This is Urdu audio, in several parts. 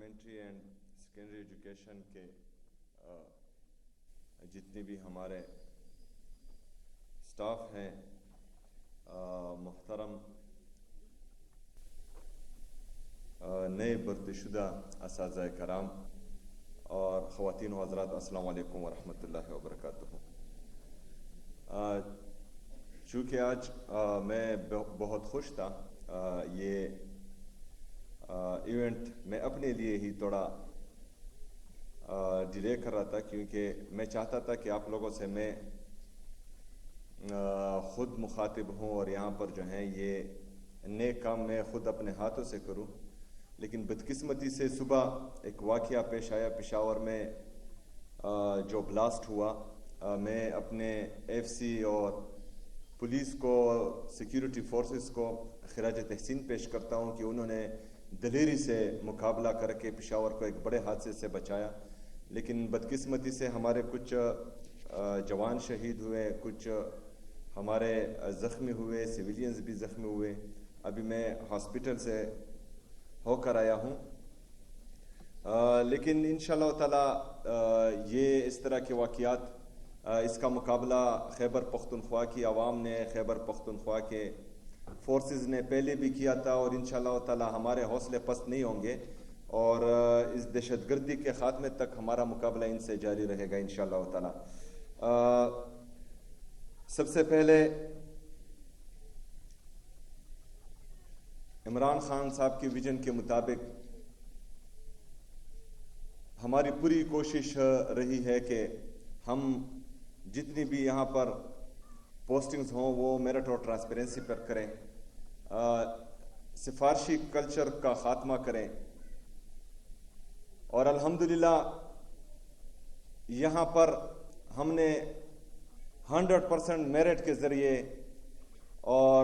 ایلیمنٹری اینڈ سیکنڈری ایجوکیشن کے جتنے بھی ہمارے اسٹاف ہیں، محترم نئے بھرتی شدہ اساتذہ کرام اور خواتین و حضرات، السلام علیکم ورحمۃ اللہ وبرکاتہ۔ چونکہ آج میں بہت خوش تھا، یہ ایونٹ میں اپنے لیے ہی تھوڑا ڈیلے کر رہا تھا، کیونکہ میں چاہتا تھا کہ آپ لوگوں سے میں خود مخاطب ہوں اور یہاں پر جو ہیں یہ نیک کام میں خود اپنے ہاتھوں سے کروں، لیکن بدقسمتی سے صبح ایک واقعہ پیش آیا پشاور میں جو بلاسٹ ہوا۔ میں اپنے ایف سی اور پولیس کو، سیکیورٹی فورسز کو خراج تحسین پیش کرتا ہوں کہ انہوں نے دلیری سے مقابلہ کر کے پشاور کو ایک بڑے حادثے سے بچایا، لیکن بدقسمتی سے ہمارے کچھ جوان شہید ہوئے، کچھ ہمارے زخمی ہوئے، سویلینز بھی زخمی ہوئے۔ ابھی میں ہاسپٹل سے ہو کر آیا ہوں، لیکن انشاءاللہ تعالی یہ اس طرح کے واقعات، اس کا مقابلہ خیبر پختونخوا کی عوام نے، خیبر پختونخوا کے فورسز نے پہلے بھی کیا تھا، اور انشاءاللہ تعالی ہمارے حوصلے پست نہیں ہوں گے، اور اس دہشت گردی کے خاتمے تک ہمارا مقابلہ ان سے جاری رہے گا انشاءاللہ تعالی۔ سب سے پہلے عمران خان صاحب کے ویژن کے مطابق ہماری پوری کوشش رہی ہے کہ ہم جتنی بھی یہاں پر پوسٹنگز ہوں وہ میرٹ اور ٹرانسپیرنسی پر کریں، سفارشی کلچر کا خاتمہ کریں، اور الحمدللہ یہاں پر ہم نے 100% میرٹ کے ذریعے اور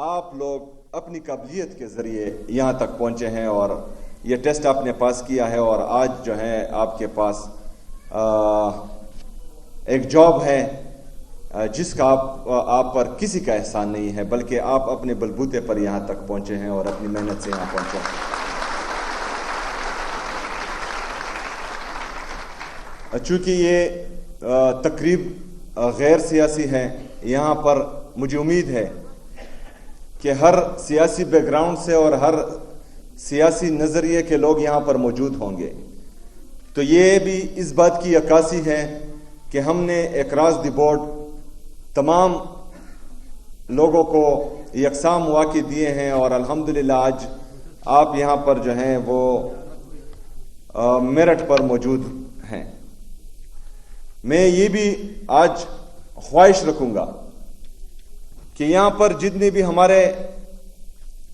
آپ لوگ اپنی قابلیت کے ذریعے یہاں تک پہنچے ہیں، اور یہ ٹیسٹ آپ نے پاس کیا ہے، اور آج جو ہے آپ کے پاس ایک جاب ہے جس کا آپ پر کسی کا احسان نہیں ہے، بلکہ آپ اپنے بلبوتے پر یہاں تک پہنچے ہیں اور اپنی محنت سے یہاں پہنچے ہیں۔ چونکہ یہ تقریب غیر سیاسی ہے، یہاں پر مجھے امید ہے کہ ہر سیاسی بیک گراؤنڈ سے اور ہر سیاسی نظریے کے لوگ یہاں پر موجود ہوں گے، تو یہ بھی اس بات کی عکاسی ہے کہ ہم نے اکراس دی بورڈ تمام لوگوں کو یکساں مواقع دیے ہیں، اور الحمدللہ آج آپ یہاں پر جو ہیں وہ میرٹ پر موجود ہیں۔ میں یہ بھی آج خواہش رکھوں گا کہ یہاں پر جتنے بھی ہمارے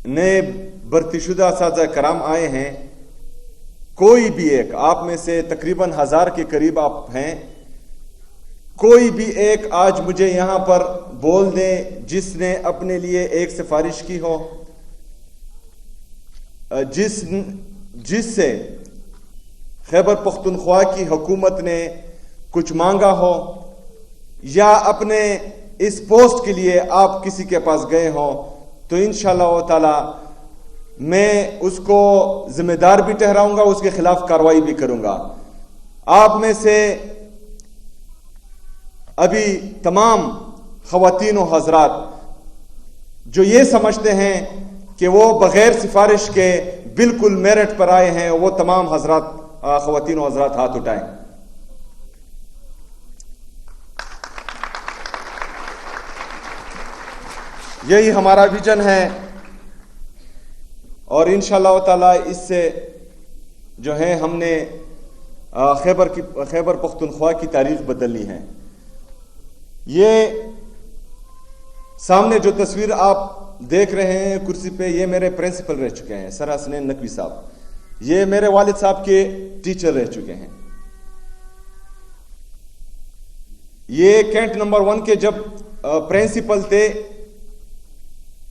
نئے بھرتی شدہ اساتذہ کرام آئے ہیں، کوئی بھی ایک آپ میں سے تقریباً 1000 کے قریب آپ ہیں، کوئی بھی ایک آج مجھے یہاں پر بول دیں جس نے اپنے لیے ایک سفارش کی ہو، جس سے خیبر پختونخوا کی حکومت نے کچھ مانگا ہو، یا اپنے اس پوسٹ کے لیے آپ کسی کے پاس گئے ہوں، تو انشاءاللہ تعالی میں اس کو ذمہ دار بھی ٹھہراؤں گا، اس کے خلاف کارروائی بھی کروں گا۔ آپ میں سے ابھی تمام خواتین و حضرات جو یہ سمجھتے ہیں کہ وہ بغیر سفارش کے بالکل میرٹ پر آئے ہیں، وہ تمام حضرات، خواتین و حضرات ہاتھ اٹھائیں۔ یہی ہمارا ویژن ہے، اور انشاءاللہ تعالی اس سے جو ہے ہم نے خیبر پختونخوا کی تاریخ بدلنی ہے۔ یہ سامنے جو تصویر آپ دیکھ رہے ہیں کرسی پہ، یہ میرے پرنسپل رہ چکے ہیں، سر حسنین نقوی صاحب، یہ میرے والد صاحب کے ٹیچر رہ چکے ہیں۔ یہ کینٹ نمبر 1 کے جب پرنسپل تھے،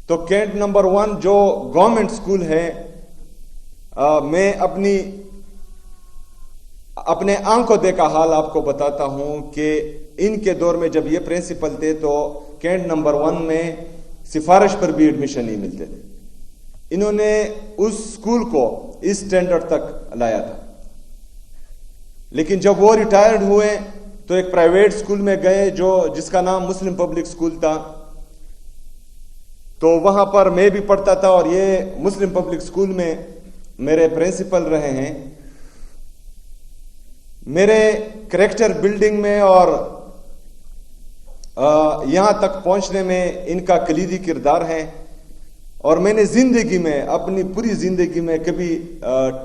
تو کینٹ نمبر 1 جو گورنمنٹ سکول ہے، میں اپنے آنکھوں دیکھا حال آپ کو بتاتا ہوں کہ ان کے دور میں جب یہ پرنسپل تھے تو کینٹ نمبر 1 میں سفارش پر بھی ایڈمیشن نہیں ملتے تھے۔ انہوں نے اس اسکول کو اس اسٹینڈرڈ تک لایا تھا. لیکن جب وہ ریٹائرڈ ہوئے تو ایک پرائیویٹ اسکول میں گئے جس کا نام مسلم پبلک اسکول تھا. تو وہاں پر میں بھی پڑھتا تھا اور یہ مسلم پبلک اسکول میں میرے پرنسپل رہے ہیں. میرے کریکٹر بلڈنگ میں اور یہاں تک پہنچنے میں ان کا کلیدی کردار ہے. اور میں نے زندگی میں اپنی پوری زندگی میں کبھی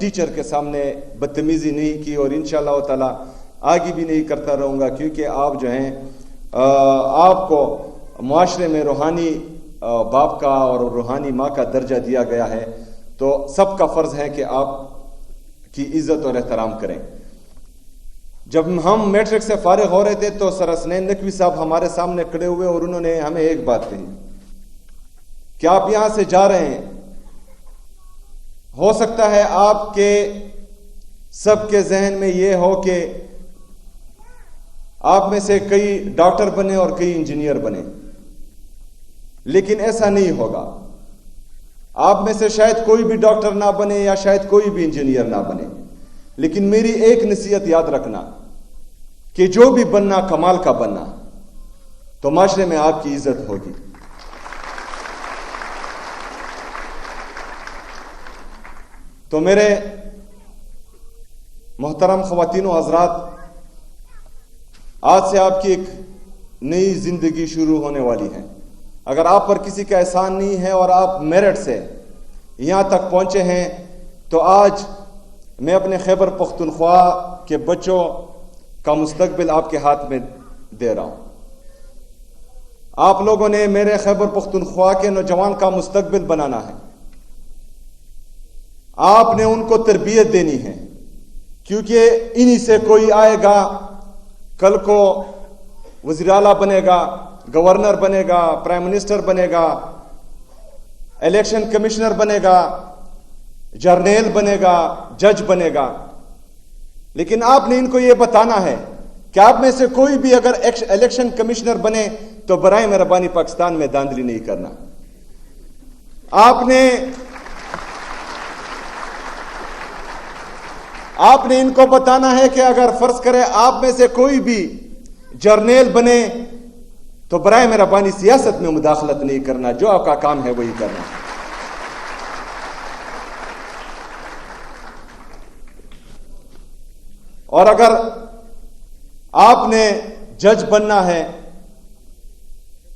ٹیچر کے سامنے بدتمیزی نہیں کی اور انشاءاللہ تعالی آگے بھی نہیں کرتا رہوں گا, کیونکہ آپ جو ہیں آپ کو معاشرے میں روحانی باپ کا اور روحانی ماں کا درجہ دیا گیا ہے, تو سب کا فرض ہے کہ آپ کی عزت اور احترام کریں. جب ہم میٹرک سے فارغ ہو رہے تھے تو سر حسنین نقوی صاحب ہمارے سامنے کھڑے ہوئے اور انہوں نے ہمیں ایک بات کہی کہ آپ یہاں سے جا رہے ہیں, ہو سکتا ہے آپ کے سب کے ذہن میں یہ ہو کہ آپ میں سے کئی ڈاکٹر بنے اور کئی انجینئر بنے, لیکن ایسا نہیں ہوگا. آپ میں سے شاید کوئی بھی ڈاکٹر نہ بنے یا شاید کوئی بھی انجینئر نہ بنے, لیکن میری ایک نصیحت یاد رکھنا کہ جو بھی بننا کمال کا بننا, تو معاشرے میں آپ کی عزت ہوگی. تو میرے محترم خواتین و حضرات, آج سے آپ کی ایک نئی زندگی شروع ہونے والی ہے. اگر آپ پر کسی کا احسان نہیں ہے اور آپ میرٹ سے یہاں تک پہنچے ہیں, تو آج میں اپنے خیبر پختونخوا کے بچوں کا مستقبل آپ کے ہاتھ میں دے رہا ہوں. آپ لوگوں نے میرے خیبر پختونخوا کے نوجوان کا مستقبل بنانا ہے. آپ نے ان کو تربیت دینی ہے, کیونکہ انہی سے کوئی آئے گا, کل کو وزیر اعلیٰ بنے گا, گورنر بنے گا, پرائم منسٹر بنے گا, الیکشن کمشنر بنے گا, جرنیل بنے گا, جج بنے گا. لیکن آپ نے ان کو یہ بتانا ہے کہ آپ میں سے کوئی بھی اگر الیکشن کمشنر بنے تو برائے مہربانی پاکستان میں داندلی نہیں کرنا. آپ نے ان کو بتانا ہے کہ اگر فرض کرے آپ میں سے کوئی بھی جرنیل بنے تو برائے مہربانی سیاست میں مداخلت نہیں کرنا, جو آپ کا کام ہے وہی کرنا. اور اگر آپ نے جج بننا ہے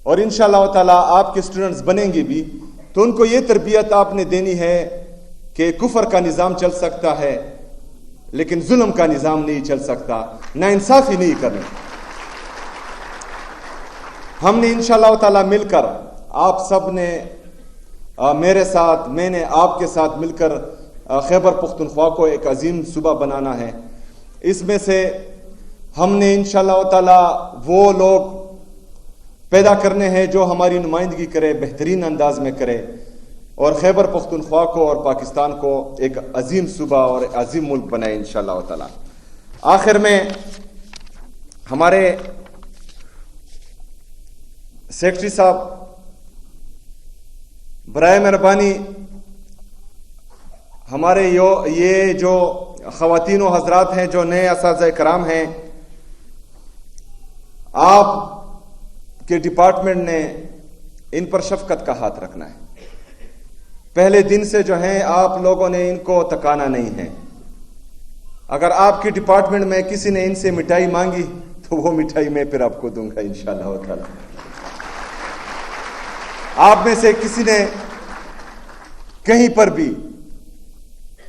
اور انشاءاللہ تعالی آپ کے اسٹوڈنٹس بنیں گے بھی, تو ان کو یہ تربیت آپ نے دینی ہے کہ کفر کا نظام چل سکتا ہے لیکن ظلم کا نظام نہیں چل سکتا, ناانصافی نہیں کرنی. ہم نے انشاءاللہ تعالی مل کر, آپ سب نے میرے ساتھ, میں نے آپ کے ساتھ مل کر خیبر پختونخوا کو ایک عظیم صوبہ بنانا ہے. اس میں سے ہم نے انشاءاللہ تعالی وہ لوگ پیدا کرنے ہیں جو ہماری نمائندگی کرے, بہترین انداز میں کرے, اور خیبر پختونخوا کو اور پاکستان کو ایک عظیم صوبہ اور عظیم ملک بنائے انشاءاللہ تعالی. آخر میں ہمارے سیکرٹری صاحب برائے مہربانی ہمارے یہ جو خواتین و حضرات ہیں جو نئے اساتذہ کرام ہیں, آپ کے ڈپارٹمنٹ نے ان پر شفقت کا ہاتھ رکھنا ہے. پہلے دن سے جو ہیں آپ لوگوں نے ان کو تکانا نہیں ہے. اگر آپ کی ڈپارٹمنٹ میں کسی نے ان سے مٹھائی مانگی تو وہ مٹھائی میں پھر آپ کو دوں گا انشاءاللہ تعالی. آپ میں سے کسی نے کہیں پر بھی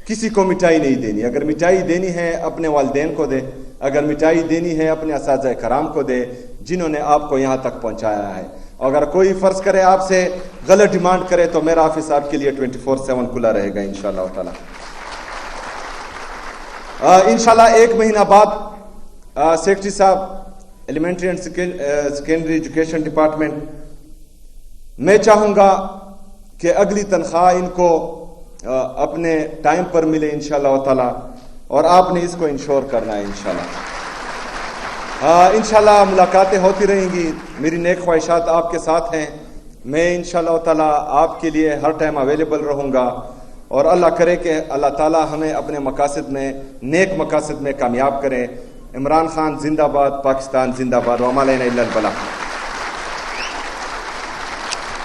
کسی کو مٹھائی نہیں دینی. اگر مٹھائی دینی ہے اپنے والدین کو دے, اگر مٹھائی دینی ہے اپنے اساتذہ کرام کو دے جنہوں نے آپ کو یہاں تک پہنچایا ہے. اگر کوئی فرض کرے آپ سے غلط ڈیمانڈ کرے تو میرا آفس آپ کے لیے 24/7 کھلا رہے گا انشاءاللہ تعالی. انشاءاللہ 1 مہینہ بعد سیکرٹری صاحب elementary and secondary education department, میں چاہوں گا کہ اگلی تنخواہ ان کو اپنے ٹائم پر ملے انشاءاللہ تعالی, اور آپ نے اس کو انشور کرنا ہے انشاءاللہ. انشاءاللہ ملاقاتیں ہوتی رہیں گی. میری نیک خواہشات آپ کے ساتھ ہیں. میں انشاءاللہ تعالیٰ آپ کے لیے ہر ٹائم اویلیبل رہوں گا، اور اللہ کرے کہ اللہ تعالیٰ ہمیں اپنے مقاصد میں، نیک مقاصد میں کامیاب کرے۔ عمران خان زندہ باد، پاکستان زندہ باد، وما علینا الا البلاغ۔